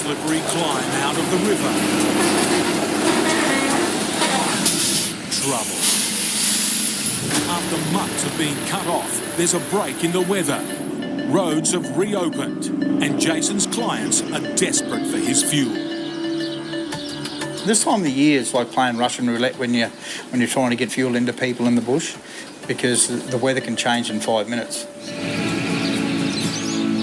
slippery climb out of the river. Trouble. After months of being cut off, there's a break in the weather. Roads have reopened, and Jason's clients are desperate for his fuel. This time of the year is like playing Russian roulette when you're trying to get fuel into people in the bush, because the weather can change in 5 minutes.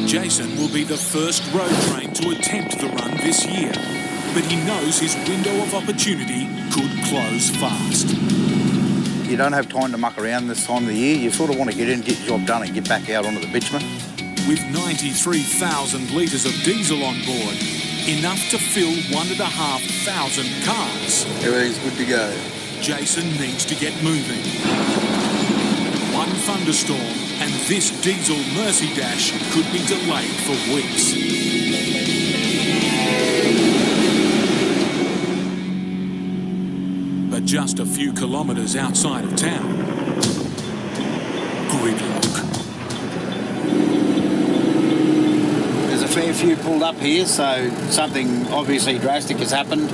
Jason will be the first road train to attempt the run this year, but he knows his window of opportunity could close fast. You don't have time to muck around this time of the year. You sort of want to get in, get your job done and get back out onto the bitumen. With 93,000 litres of diesel on board, enough to fill 1,500 cars. Everything's good to go. Jason needs to get moving. One thunderstorm and this diesel Mercy Dash could be delayed for weeks. But just a few kilometres outside of town, gridlock. There's a fair few pulled up here, so something obviously drastic has happened.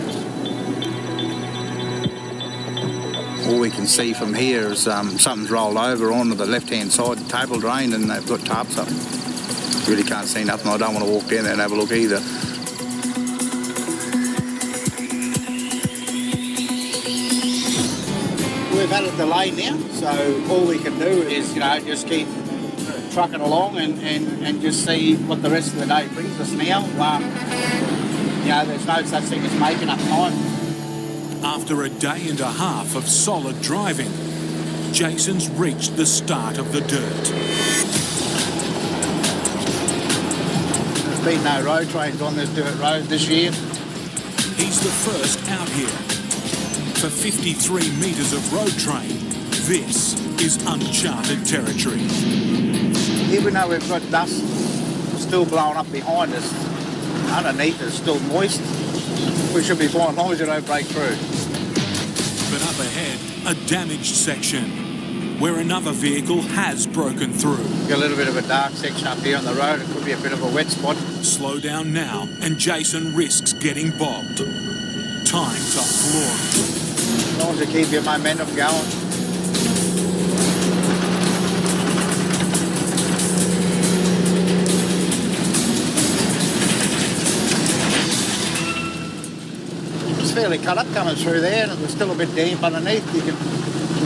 All we can see from here is something's rolled over onto the left-hand side table drain, and they've got tarps up. Really can't see nothing. I don't want to walk down there and have a look either. We've had a delay now, so all we can do is, just keep trucking along and just see what the rest of the day brings us now. There's no such thing as making up time. After a day and a half of solid driving, Jason's reached the start of the dirt. There's been no road trains on this dirt road this year. He's the first out here. For 53 metres of road train, this is uncharted territory. Even though we've got dust still blowing up behind us, underneath it's still moist. We should be fine as long as you don't break through. But up ahead, a damaged section where another vehicle has broken through. Got a little bit of a dark section up here on the road. It could be a bit of a wet spot. Slow down now, and Jason risks getting bogged. Time to floor it. As long as you keep your momentum going. It's fairly cut up coming through there, and it was still a bit damp underneath. You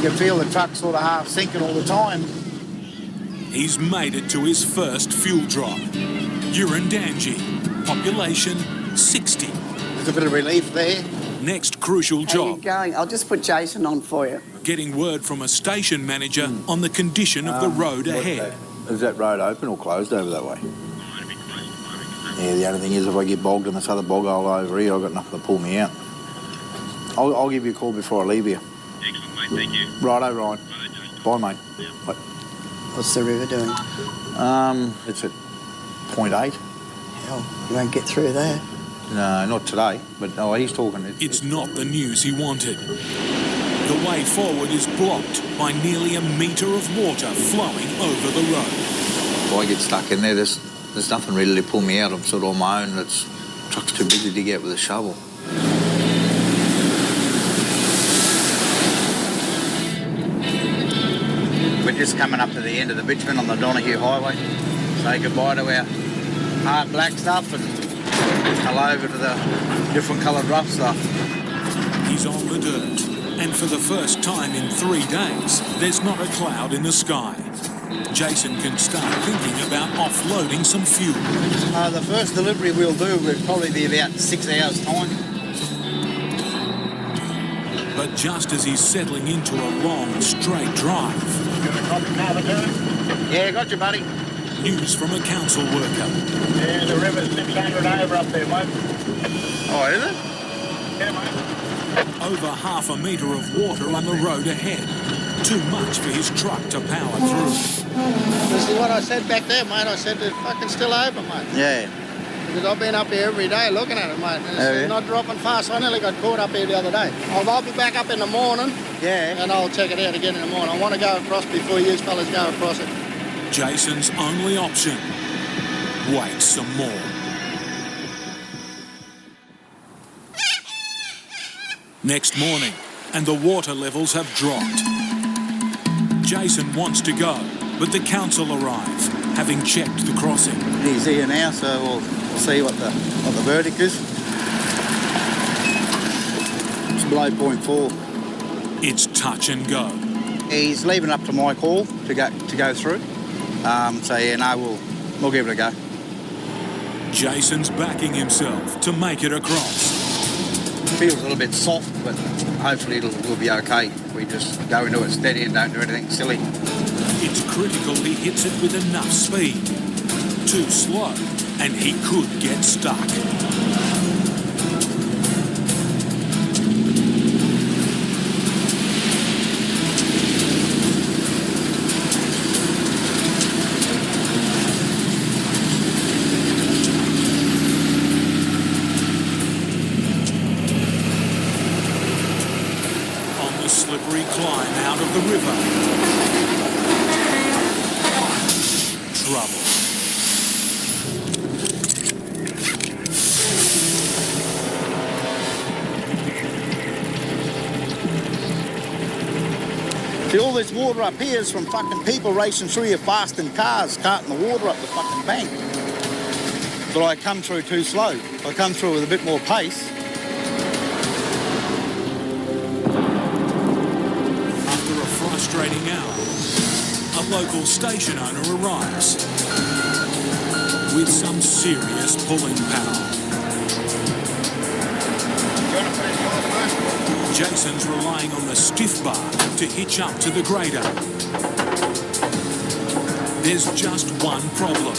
can feel the truck sort of half sinking all the time. He's made it to his first fuel drop. Urandangi, population 60. There's a bit of relief there. Next crucial How job. you going? I'll just put Jason on for you. Getting word from a station manager on the condition of the road ahead. Is that road open or closed over that way? Yeah, the only thing is if I get bogged in this other bog hole over here, I've got nothing to pull me out. I'll give you a call before I leave here. Excellent, mate. Thank you. Righto, Ryan. Bye, mate. Yeah. Bye. What's the river doing? It's at 0.8. Hell, you won't get through there. No, not today, but he's talking. It's not the news he wanted. The way forward is blocked by nearly a metre of water flowing over the road. If I get stuck in there, there's nothing really to pull me out. I'm sort of on my own. The truck's too busy to get with a shovel. We're just coming up to the end of the bitumen on the Donahue Highway. Say goodbye to our hard black stuff and hello over to the different coloured rough stuff. He's on the dirt, and for the first time in 3 days, there's not a cloud in the sky. Jason can start thinking about offloading some fuel. The first delivery we'll do will probably be about 6 hours' time. But just as he's settling into a long, straight drive, Yeah, got you, buddy. news from a council worker. Yeah, the river's 600 over up there, mate. Oh, is it? Yeah, mate. Over half a metre of water on the road ahead. Too much for his truck to power through. This is what I said back there, mate. I said it's fucking still open, mate. Yeah. Because I've been up here every day looking at it, mate. And Have you? it's not dropping fast. I nearly got caught up here the other day. I'll be back up in the morning. Yeah. And I'll check it out again in the morning. I want to go across before you fellas go across it. Jason's only option. Wait some more. Next morning, and the water levels have dropped. Jason wants to go, but the council arrive, having checked the crossing. He's here now, so we'll see what the verdict is. It's below 0.4. It's touch and go. He's leaving it up to my call to go through. So yeah, no, we'll give it a go. Jason's backing himself to make it across. Feels a little bit soft, but hopefully we'll be okay. We just go into it steady and don't do anything silly. It's critical he hits it with enough speed. Too slow, and he could get stuck. Slippery climb out of the river. Trouble. See, all this water up here is from fucking people racing through here fast in cars, carting the water up the fucking bank. But I come through too slow. If I come through with a bit more pace. Frustrating hour, a local station owner arrives with some serious pulling power. Jason's relying on the stiff bar to hitch up to the grader. There's just one problem.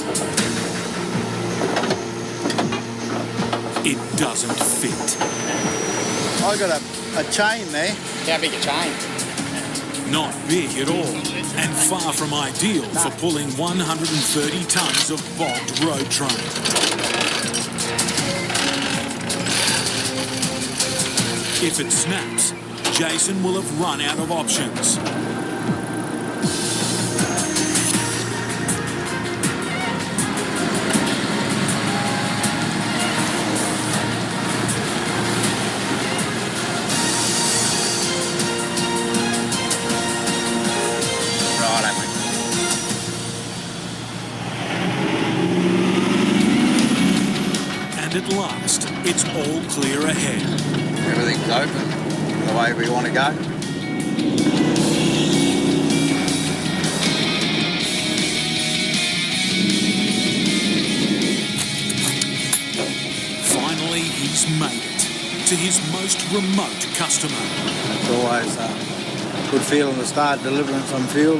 It doesn't fit. I got a chain there. How big a chain? Not big at all, and far from ideal for pulling 130 tonnes of bogged road train. If it snaps, Jason will have run out of options. At last, it's all clear ahead. Everything's open the way we want to go. Finally, he's made it to his most remote customer. It's always a good feeling to start delivering some fuel.